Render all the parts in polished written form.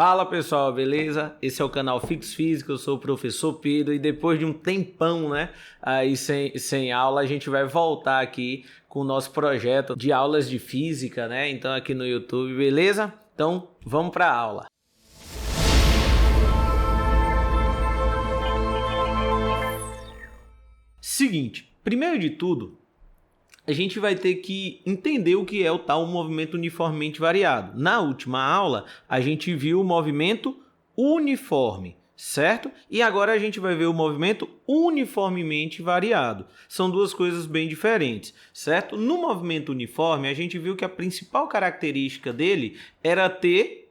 Fala pessoal, beleza? Esse é o canal Fix Física, eu sou o professor Pedro e depois de um tempão, aí sem aula, a gente vai voltar aqui com o nosso projeto de aulas de física, então aqui no YouTube, beleza? Então vamos para a aula. Seguinte, primeiro de tudo, a gente vai ter que entender o que é o tal movimento uniformemente variado. Na última aula, a gente viu o movimento uniforme, certo? E agora a gente vai ver o movimento uniformemente variado. São duas coisas bem diferentes, certo? No movimento uniforme, a gente viu que a principal característica dele era ter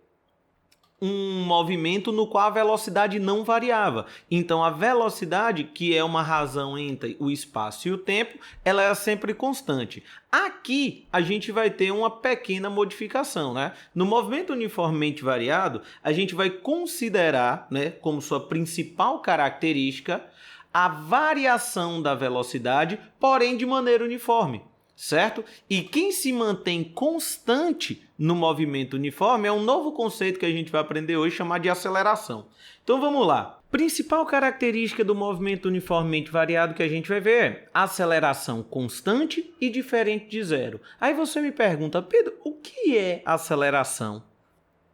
um movimento no qual a velocidade não variava. Então, a velocidade, que é uma razão entre o espaço e o tempo, ela é sempre constante. Aqui, a gente vai ter uma pequena modificação, No movimento uniformemente variado, a gente vai considerar, como sua principal característica, a variação da velocidade, porém de maneira uniforme. Certo? E quem se mantém constante no movimento uniforme é um novo conceito que a gente vai aprender hoje, chamado de aceleração. Então vamos lá. Principal característica do movimento uniformemente variado que a gente vai ver é aceleração constante e diferente de zero. Aí você me pergunta, Pedro, o que é aceleração?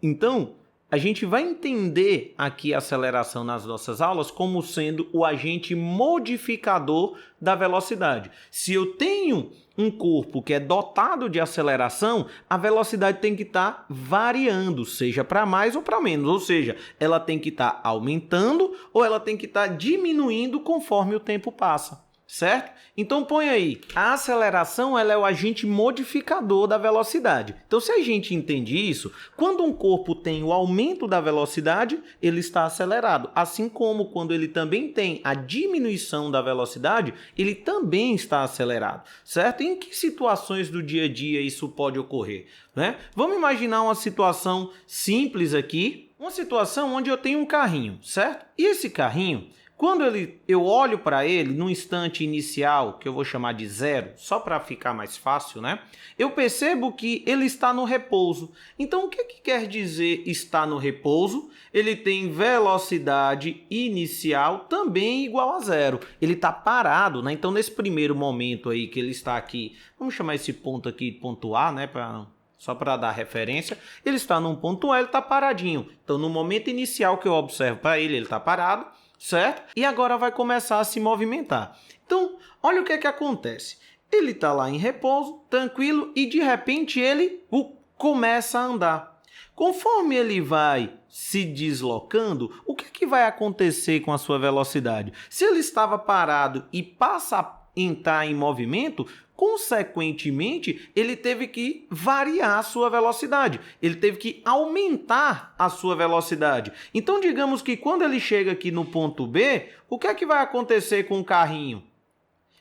Então, a gente vai entender aqui a aceleração nas nossas aulas como sendo o agente modificador da velocidade. Se eu tenho um corpo que é dotado de aceleração, a velocidade tem que estar variando, seja para mais ou para menos. Ou seja, ela tem que estar aumentando ou ela tem que estar diminuindo conforme o tempo passa. Certo? Então põe aí, a aceleração ela é o agente modificador da velocidade. Então se a gente entende isso, quando um corpo tem o aumento da velocidade, ele está acelerado. Assim como quando ele também tem a diminuição da velocidade, ele também está acelerado. Certo? Em que situações do dia a dia isso pode ocorrer? Vamos imaginar uma situação simples aqui, uma situação onde eu tenho um carrinho, certo? E esse carrinho, quando eu olho para ele no instante inicial, que eu vou chamar de zero, só para ficar mais fácil, eu percebo que ele está no repouso. Então, o que quer dizer estar no repouso? Ele tem velocidade inicial também igual a zero. Ele está parado, Então, nesse primeiro momento aí que ele está aqui, vamos chamar esse ponto aqui de ponto A, só para dar referência, ele está num ponto A, ele está paradinho. Então, no momento inicial que eu observo para ele está parado, certo? E agora vai começar a se movimentar. Então, olha o que acontece. Ele está lá em repouso, tranquilo, e de repente ele começa a andar. Conforme ele vai se deslocando, o que vai acontecer com a sua velocidade? Se ele estava parado e passa a entrar em movimento, consequentemente, ele teve que variar a sua velocidade. Ele teve que aumentar a sua velocidade. Então, digamos que quando ele chega aqui no ponto B, o que vai acontecer com o carrinho?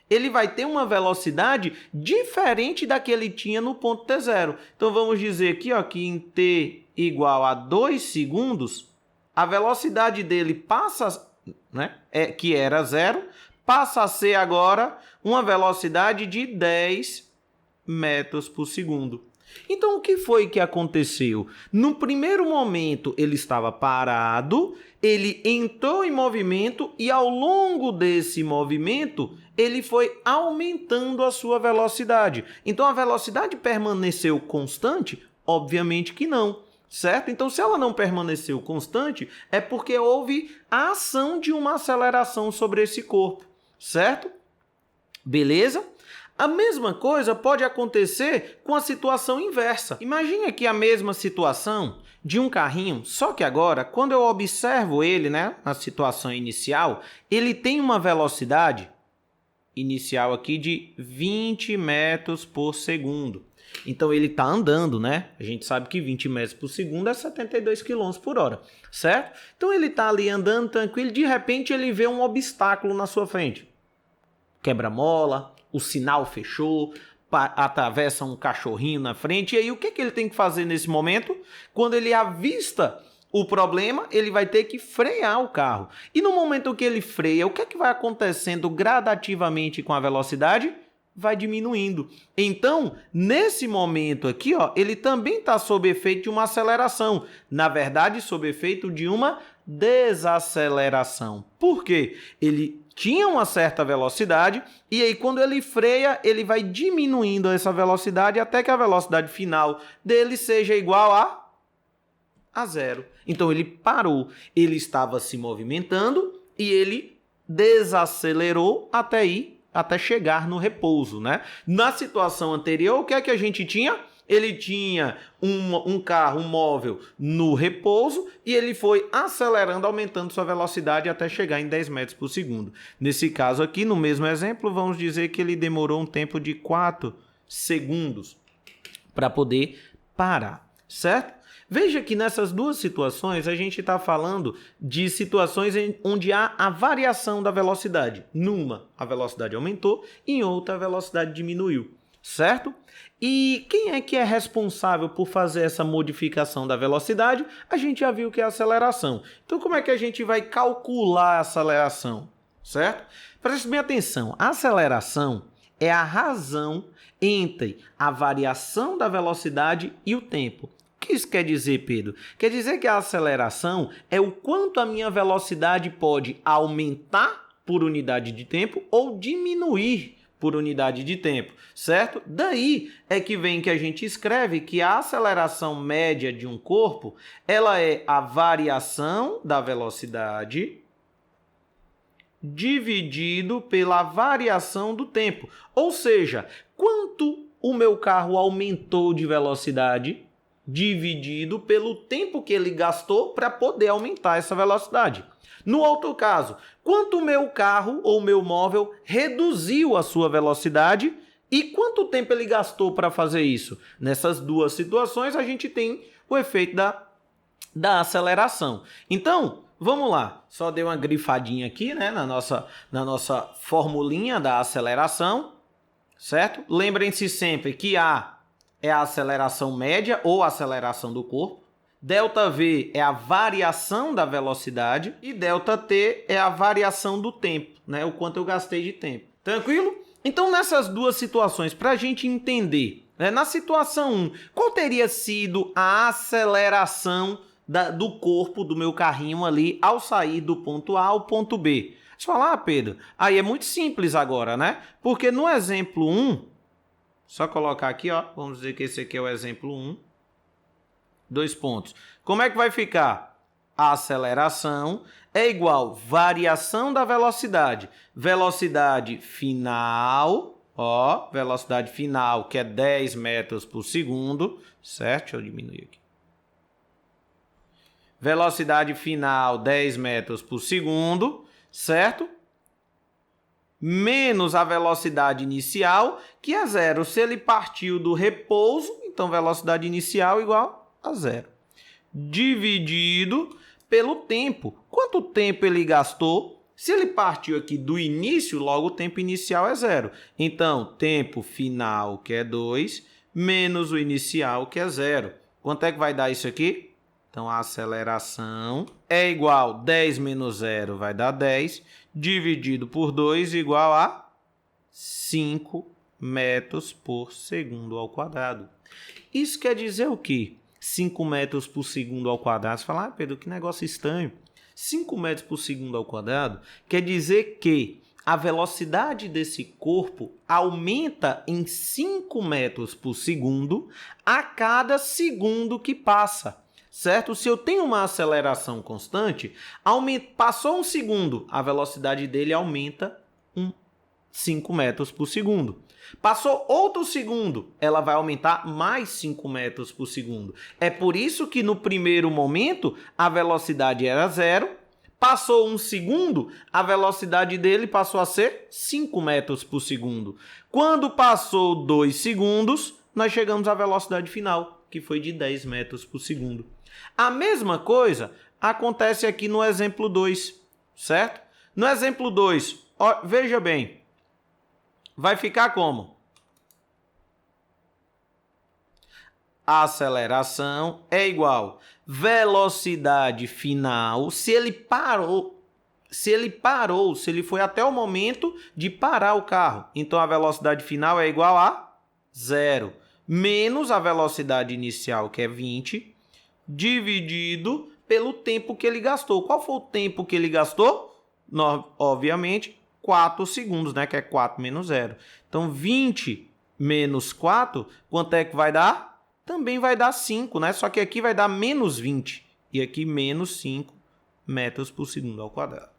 Ele vai ter uma velocidade diferente da que ele tinha no ponto T0. Então, vamos dizer aqui que em T igual a 2 segundos, a velocidade dele passa, que era 0, passa a ser agora uma velocidade de 10 metros por segundo. Então, o que foi que aconteceu? No primeiro momento, ele estava parado, ele entrou em movimento e, ao longo desse movimento, ele foi aumentando a sua velocidade. Então, a velocidade permaneceu constante? Obviamente que não. Certo? Então, se ela não permaneceu constante, é porque houve a ação de uma aceleração sobre esse corpo. Certo? Beleza? A mesma coisa pode acontecer com a situação inversa. Imagine aqui a mesma situação de um carrinho, só que agora, quando eu observo ele, na situação inicial, ele tem uma velocidade inicial aqui de 20 metros por segundo. Então, ele está andando, A gente sabe que 20 metros por segundo é 72 km por hora, certo? Então, ele está ali andando tranquilo, de repente ele vê um obstáculo na sua frente. Quebra-mola, o sinal fechou, atravessa um cachorrinho na frente. E aí, o que ele tem que fazer nesse momento? Quando ele avista o problema, ele vai ter que frear o carro. E no momento que ele freia, o que vai acontecendo gradativamente com a velocidade? vai diminuindo. Então, nesse momento aqui, ó, ele também está sob efeito de uma aceleração. Na verdade, sob efeito de uma desaceleração. Por quê? Ele tinha uma certa velocidade e aí quando ele freia, ele vai diminuindo essa velocidade até que a velocidade final dele seja igual a zero. Então, ele parou. Ele estava se movimentando e ele desacelerou até chegar no repouso, né? Na situação anterior, o que é que a gente tinha? Ele tinha um carro, um móvel no repouso e ele foi acelerando, aumentando sua velocidade até chegar em 10 metros por segundo. Nesse caso aqui, no mesmo exemplo, vamos dizer que ele demorou um tempo de 4 segundos para poder parar, certo? Veja que nessas duas situações a gente está falando de situações onde há a variação da velocidade. Numa, a velocidade aumentou, em outra, a velocidade diminuiu, certo? E quem é que é responsável por fazer essa modificação da velocidade? A gente já viu que é a aceleração. Então, como é que a gente vai calcular a aceleração, certo? Preste bem atenção, a aceleração é a razão entre a variação da velocidade e o tempo. O que isso quer dizer, Pedro? Quer dizer que a aceleração é o quanto a minha velocidade pode aumentar por unidade de tempo ou diminuir por unidade de tempo, certo? Daí é que vem que a gente escreve que a aceleração média de um corpo, ela é a variação da velocidade dividido pela variação do tempo. Ou seja, quanto o meu carro aumentou de velocidade dividido pelo tempo que ele gastou para poder aumentar essa velocidade. No outro caso, quanto o meu carro ou meu móvel reduziu a sua velocidade e quanto tempo ele gastou para fazer isso? Nessas duas situações, a gente tem o efeito da aceleração. Então, vamos lá. Só dei uma grifadinha aqui, né, na nossa formulinha da aceleração, certo? Lembrem-se sempre que A é a aceleração média ou aceleração do corpo. ΔV é a variação da velocidade e ΔT é a variação do tempo, né? O quanto eu gastei de tempo. Tranquilo? Então, nessas duas situações, para a gente entender, né? Na situação 1, qual teria sido a aceleração do corpo do meu carrinho ali ao sair do ponto A ao ponto B? Você fala, Pedro, aí é muito simples agora, né? Porque no exemplo 1, só colocar aqui, ó, vamos dizer que esse aqui é o exemplo 1. 2 pontos. Como é que vai ficar? A aceleração é igual variação da velocidade. Velocidade final, ó, velocidade final, que é 10 metros por segundo, certo? Deixa eu diminuir aqui. Velocidade final, 10 metros por segundo, certo? Menos a velocidade inicial, que é zero. Se ele partiu do repouso, então velocidade inicial igual a zero. Dividido pelo tempo. Quanto tempo ele gastou? Se ele partiu aqui do início, logo o tempo inicial é zero. Então, tempo final, que é 2, menos o inicial, que é zero. Quanto é que vai dar isso aqui? Então, a aceleração é igual a 10 menos 0, vai dar 10, dividido por 2 igual a 5 metros por segundo ao quadrado. Isso quer dizer o quê? 5 metros por segundo ao quadrado. Você fala, Pedro, que negócio estranho. 5 metros por segundo ao quadrado quer dizer que a velocidade desse corpo aumenta em 5 metros por segundo a cada segundo que passa. Certo? Se eu tenho uma aceleração constante, passou um segundo, a velocidade dele aumenta 5 metros por segundo. Passou outro segundo, ela vai aumentar mais 5 metros por segundo. É por isso que no primeiro momento a velocidade era zero, passou um segundo, a velocidade dele passou a ser 5 metros por segundo. Quando passou 2 segundos, nós chegamos à velocidade final, que foi de 10 metros por segundo. A mesma coisa acontece aqui no exemplo 2, certo? No exemplo 2, veja bem, vai ficar como? A aceleração é igual velocidade final. Se ele parou se ele parou, se ele foi até o momento de parar o carro. Então a velocidade final é igual a 0, menos a velocidade inicial, que é 20, dividido pelo tempo que ele gastou. Qual foi o tempo que ele gastou? Obviamente, 4 segundos, né? Que é 4 menos 0. Então, 20 menos 4, quanto é que vai dar? Também vai dar 5, né? Só que aqui vai dar menos 20 e aqui menos 5 metros por segundo ao quadrado.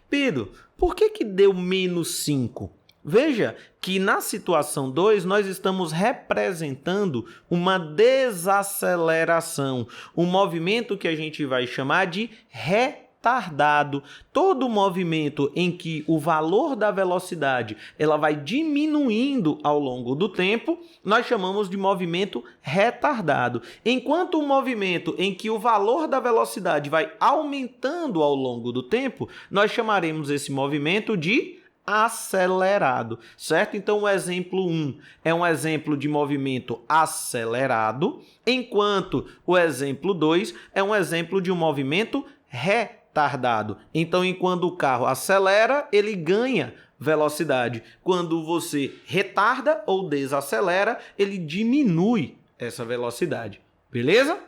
Pedro, por que deu menos 5? Veja que na situação 2 nós estamos representando uma desaceleração, um movimento que a gente vai chamar de retardado. Todo movimento em que o valor da velocidade ela vai diminuindo ao longo do tempo, nós chamamos de movimento retardado. Enquanto o movimento em que o valor da velocidade vai aumentando ao longo do tempo, nós chamaremos esse movimento de acelerado, certo? Então o exemplo 1 é um exemplo de movimento acelerado, enquanto o exemplo 2 é um exemplo de um movimento retardado. Então, enquanto o carro acelera, ele ganha velocidade. Quando você retarda ou desacelera, ele diminui essa velocidade. Beleza?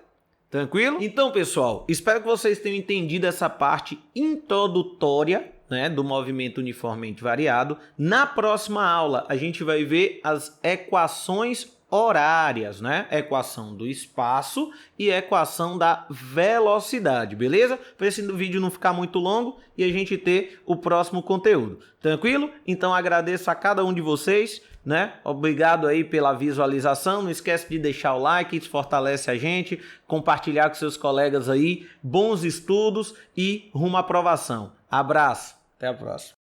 Tranquilo? Então, pessoal, espero que vocês tenham entendido essa parte introdutória, né, do movimento uniformemente variado. Na próxima aula, a gente vai ver as equações horárias, né? Equação do espaço e equação da velocidade, beleza? Para esse vídeo não ficar muito longo e a gente ter o próximo conteúdo. Tranquilo? Então agradeço a cada um de vocês, né? Obrigado aí pela visualização. Não esquece de deixar o like, isso fortalece a gente, compartilhar com seus colegas aí. Bons estudos e rumo à aprovação. Abraço. Até a próxima.